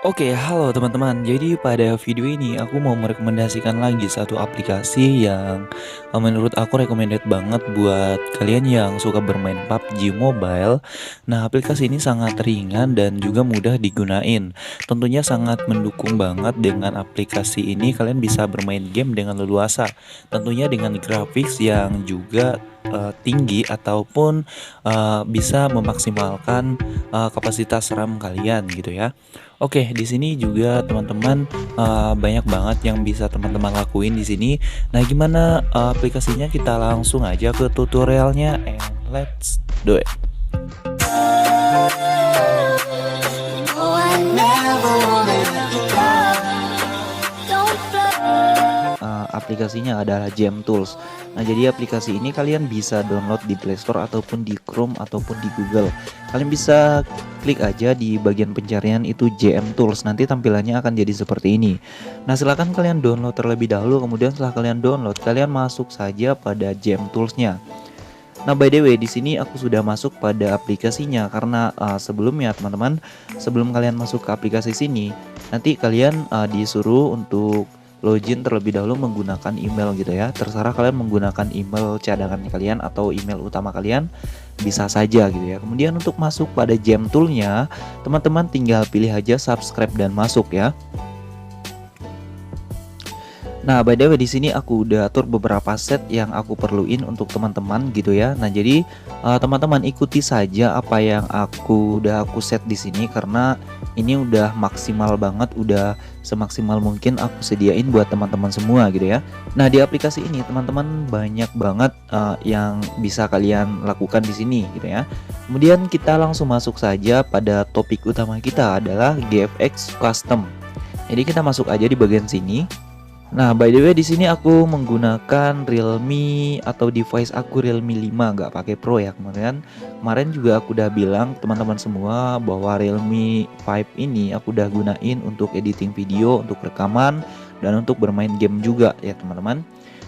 Oke, halo teman-teman. Jadi pada video ini aku mau merekomendasikan lagi satu aplikasi yang menurut aku recommended banget buat kalian yang suka bermain PUBG Mobile. Nah, aplikasi ini sangat ringan dan juga mudah digunain. Tentunya sangat mendukung banget dengan aplikasi ini kalian bisa bermain game dengan leluasa. Tentunya dengan grafis yang juga tinggi ataupun bisa memaksimalkan kapasitas RAM kalian gitu ya. Oke, di sini juga teman-teman banyak banget yang bisa teman-teman lakuin di sini. Nah, gimana aplikasinya? Kita langsung aja ke tutorialnya and let's do it. Oh, I never wanna let you go. Don't Aplikasinya adalah Gem Tools. Nah, jadi aplikasi ini kalian bisa download di Play Store ataupun di Chrome ataupun di Google. Kalian bisa klik aja di bagian pencarian itu GM Tools. Nanti tampilannya akan jadi seperti ini. Nah, silahkan kalian download terlebih dahulu. Kemudian setelah kalian download, kalian masuk saja pada Gem Tools-nya. Nah, by the way, di sini aku sudah masuk pada aplikasinya karena sebelumnya teman-teman, sebelum kalian masuk ke aplikasi sini, nanti kalian disuruh untuk login terlebih dahulu menggunakan email gitu ya. Terserah kalian menggunakan email cadangan kalian atau email utama kalian, bisa saja gitu ya. Kemudian untuk masuk pada Gem Tool-nya, teman-teman tinggal pilih aja subscribe dan masuk ya. Nah, by the way di sini aku udah atur beberapa set yang aku perluin untuk teman-teman gitu ya. Nah, jadi teman-teman ikuti saja apa yang aku set di sini karena ini udah maksimal banget, udah semaksimal mungkin aku sediain buat teman-teman semua gitu ya. Nah, di aplikasi ini teman-teman banyak banget yang bisa kalian lakukan di sini gitu ya. Kemudian kita langsung masuk saja pada topik utama kita adalah GFX Custom. Jadi kita masuk aja di bagian sini. Nah, by the way di sini aku menggunakan Realme atau device aku Realme 5 nggak pakai Pro ya. Kemarin juga aku udah bilang teman-teman semua bahwa Realme 5 ini aku udah gunain untuk editing video, untuk rekaman dan untuk bermain game juga ya, teman-teman.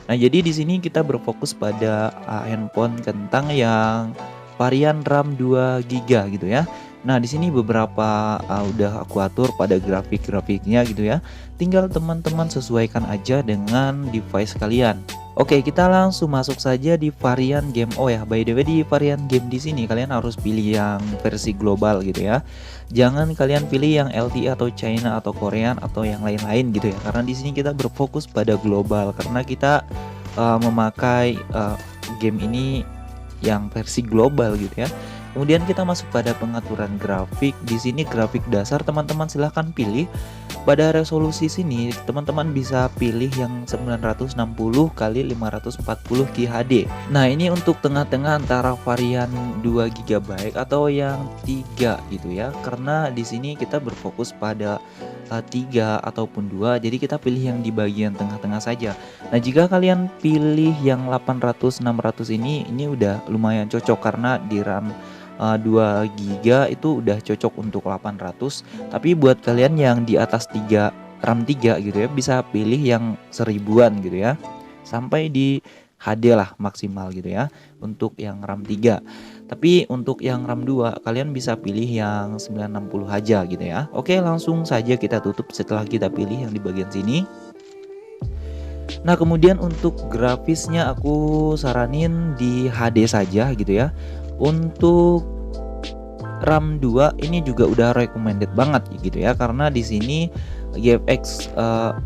Nah, jadi di sini kita berfokus pada handphone kentang yang varian RAM 2 GB gitu ya. Nah, di sini beberapa udah aku atur pada grafik-grafiknya gitu ya. Tinggal teman-teman sesuaikan aja dengan device kalian. Oke, kita langsung masuk saja di varian game. Oh ya, by the way di varian game di sini kalian harus pilih yang versi global gitu ya. Jangan kalian pilih yang LTE atau China atau Korean atau yang lain-lain gitu ya. Karena di sini kita berfokus pada global karena kita memakai game ini yang versi global gitu ya. Kemudian kita masuk pada pengaturan grafik. Di sini grafik dasar teman-teman silahkan pilih. Pada resolusi sini teman-teman bisa pilih yang 960 kali 540 QHD. Nah, ini untuk tengah-tengah antara varian 2 GB atau yang 3 gitu ya. Karena di sini kita berfokus pada 3 ataupun 2. Jadi kita pilih yang di bagian tengah-tengah saja. Nah, jika kalian pilih yang 800 600 ini udah lumayan cocok karena di RAM 2 GB itu udah cocok untuk 800. Tapi buat kalian yang di atas 3 RAM 3 gitu ya, bisa pilih yang 1000-an gitu ya. Sampai di HD lah maksimal gitu ya untuk yang RAM 3. Tapi untuk yang RAM 2 kalian bisa pilih yang 960 aja gitu ya. Oke, langsung saja kita tutup setelah kita pilih yang di bagian sini. Nah, kemudian untuk grafisnya aku saranin di HD saja gitu ya. Untuk RAM 2 ini juga udah recommended banget gitu ya karena di sini GFX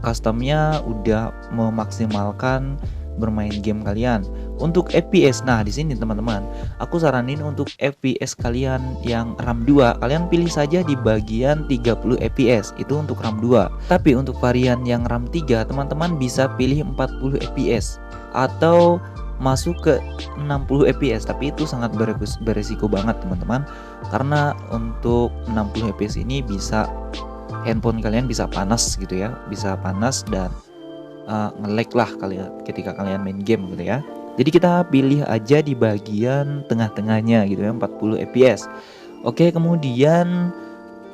customnya udah memaksimalkan bermain game kalian. Untuk FPS, nah di sini teman-teman, aku saranin untuk FPS kalian yang RAM 2, kalian pilih saja di bagian 30 FPS itu untuk RAM 2. Tapi untuk varian yang RAM 3, teman-teman bisa pilih 40 FPS atau masuk ke 60 fps, tapi itu sangat beresiko banget teman-teman karena untuk 60 fps ini bisa handphone kalian bisa panas gitu ya, bisa panas dan nge-lag lah kalian ketika kalian main game gitu ya. Jadi kita pilih aja di bagian tengah-tengahnya gitu ya, 40 fps. Oke, kemudian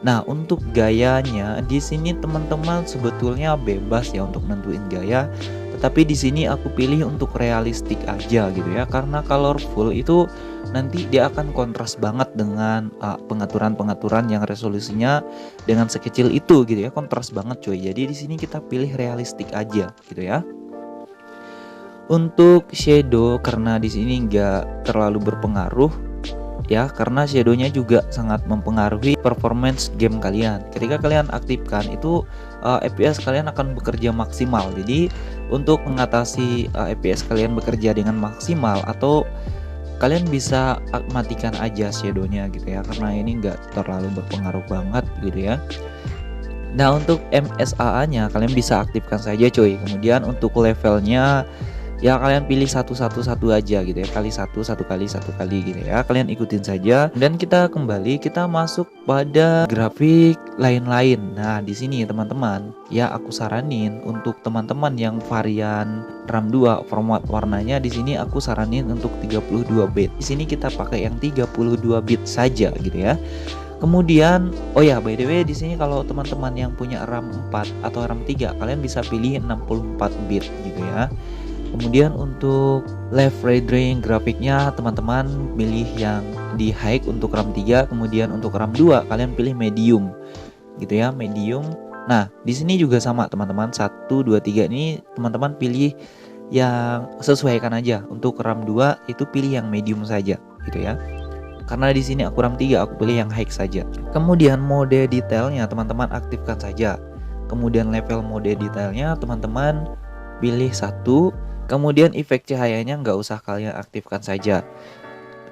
nah untuk gayanya di sini teman-teman sebetulnya bebas ya untuk nentuin gaya. Tapi di sini aku pilih untuk realistik aja gitu ya, karena colorful itu nanti dia akan kontras banget dengan pengaturan-pengaturan yang resolusinya dengan sekecil itu gitu ya, kontras banget cuy. Jadi di sini kita pilih realistik aja gitu ya. Untuk shadow, karena di sini nggak terlalu berpengaruh ya, karena shadownya juga sangat mempengaruhi performance game kalian. Ketika kalian aktifkan itu FPS kalian akan bekerja maksimal. Jadi untuk mengatasi FPS kalian bekerja dengan maksimal, atau kalian bisa matikan aja shadownya gitu ya, karena ini nggak terlalu berpengaruh banget gitu ya. Nah untuk MSAA nya kalian bisa aktifkan saja cuy. Kemudian untuk levelnya ya kalian pilih satu aja gitu ya, kali satu kali gitu ya, kalian ikutin saja. Dan kita kembali, kita masuk pada grafik lain-lain. Nah di sini teman-teman ya, aku saranin untuk teman-teman yang varian RAM 2 format warnanya, di sini aku saranin untuk 32 bit. Di sini kita pakai yang 32 bit saja gitu ya. Kemudian oh ya by the way, di sini kalau teman-teman yang punya RAM 4 atau RAM 3 kalian bisa pilih 64 bit gitu ya. Kemudian untuk left rendering grafiknya teman-teman pilih yang di high untuk RAM 3, kemudian untuk RAM 2 kalian pilih medium gitu ya, medium. Nah, di sini juga sama teman-teman, 1 2 3 ini teman-teman pilih yang sesuaikan aja. Untuk RAM 2 itu pilih yang medium saja gitu ya. Karena di sini aku RAM 3, aku pilih yang high saja. Kemudian mode detailnya teman-teman aktifkan saja. Kemudian level mode detailnya teman-teman pilih 1. Kemudian efek cahayanya nggak usah kalian aktifkan saja.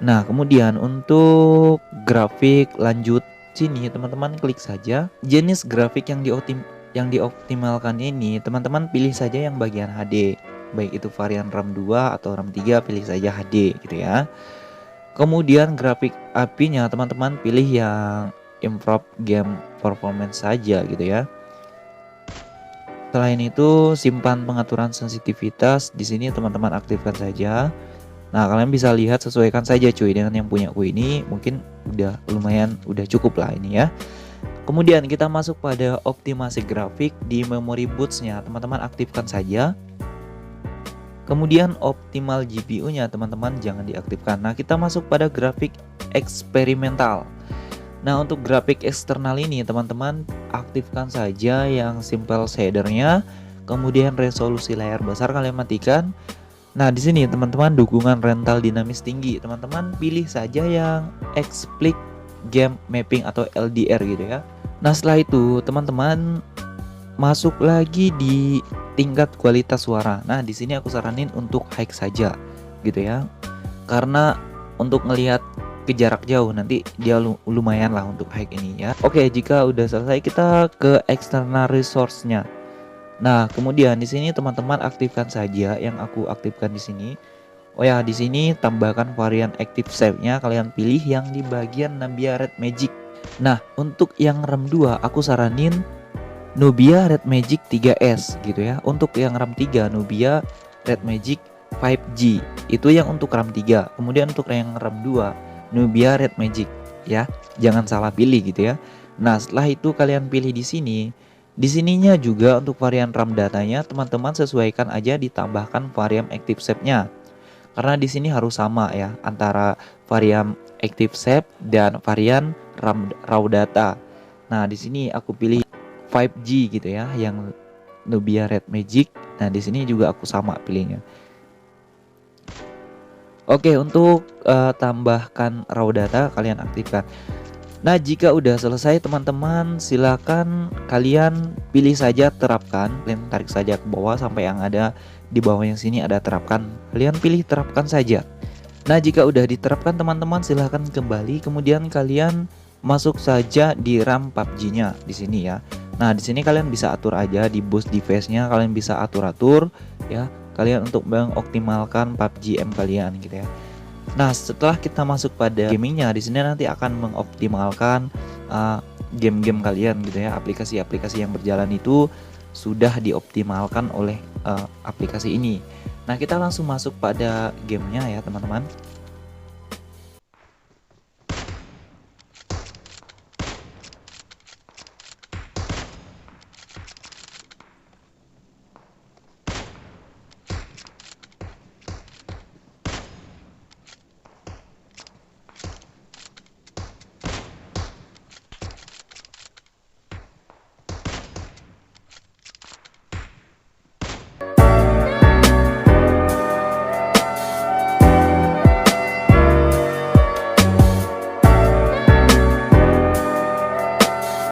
Nah kemudian untuk grafik lanjut sini teman-teman klik saja jenis grafik yang dioptimalkan ini, teman-teman pilih saja yang bagian HD. Baik itu varian RAM 2 atau RAM 3 pilih saja HD gitu ya. Kemudian grafik API-nya teman-teman pilih yang improve game performance saja gitu ya. Selain itu simpan pengaturan sensitivitas, di sini teman-teman aktifkan saja. Nah kalian bisa lihat, sesuaikan saja cuy dengan yang punya aku ini, mungkin udah lumayan, udah cukup lah ini ya. Kemudian kita masuk pada optimasi grafik di memory boots-nya, teman-teman aktifkan saja. Kemudian optimal GPU-nya teman-teman jangan diaktifkan. Nah kita masuk pada grafik eksperimental. Nah untuk grafik eksternal ini teman-teman aktifkan saja yang simple shadernya, kemudian resolusi layar besar kalian matikan. Nah di sini teman-teman dukungan rental dinamis tinggi, teman-teman pilih saja yang explicit game mapping atau LDR gitu ya. Nah setelah itu teman-teman masuk lagi di tingkat kualitas suara. Nah di sini aku saranin untuk high saja gitu ya, karena untuk ngelihat ke jarak jauh nanti dia lumayan lah untuk high ini ya. Oke, jika udah selesai kita ke external resource-nya. Nah, kemudian di sini teman-teman aktifkan saja yang aku aktifkan di sini. Oh ya, di sini tambahkan varian active save-nya, kalian pilih yang di bagian Nubia Red Magic. Nah, untuk yang RAM 2 aku saranin Nubia Red Magic 3S gitu ya. Untuk yang RAM 3 Nubia Red Magic 5G. Itu yang untuk RAM 3. Kemudian untuk yang RAM 2 Nubia Red Magic ya, jangan salah pilih gitu ya. Nah setelah itu kalian pilih di sini. Di sininya juga untuk varian RAM datanya teman-teman sesuaikan aja, ditambahkan varian Active Save-nya. Karena di sini harus sama ya antara varian Active Save dan varian RAM raw data. Nah di sini aku pilih 5G gitu ya, yang Nubia Red Magic. Nah di sini juga aku sama pilihnya. Oke, untuk tambahkan raw data kalian aktifkan. Nah jika udah selesai teman-teman, silakan kalian pilih saja terapkan. Kalian tarik saja ke bawah sampai yang ada di bawah yang sini ada terapkan. Kalian pilih terapkan saja. Nah jika udah diterapkan teman-teman, silahkan kembali. Kemudian kalian masuk saja di RAM PUBG-nya di sini ya. Nah di sini kalian bisa atur aja di boost device-nya, kalian bisa atur-atur ya. Kalian untuk mengoptimalkan PUBG M kalian gitu ya. Nah setelah kita masuk pada gamingnya, di sini nanti akan mengoptimalkan game-game kalian gitu ya. Aplikasi-aplikasi yang berjalan itu sudah dioptimalkan oleh aplikasi ini. Nah kita langsung masuk pada gamenya ya teman-teman.